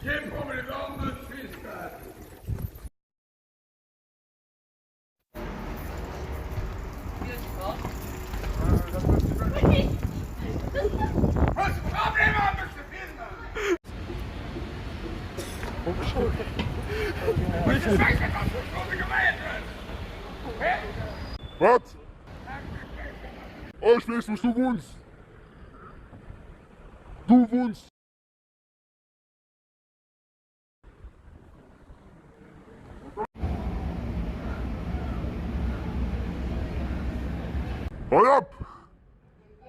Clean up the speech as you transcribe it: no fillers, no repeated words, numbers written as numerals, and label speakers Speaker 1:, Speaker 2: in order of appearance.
Speaker 1: Geen probleem, anders viesbaar. Was ist das Problem, anders viesbaar? Ich weiß nicht, was für Schulde gemeint wird.
Speaker 2: Was? Oh, ich weiß, wo du wohnst. Du wohnst. Hau ab!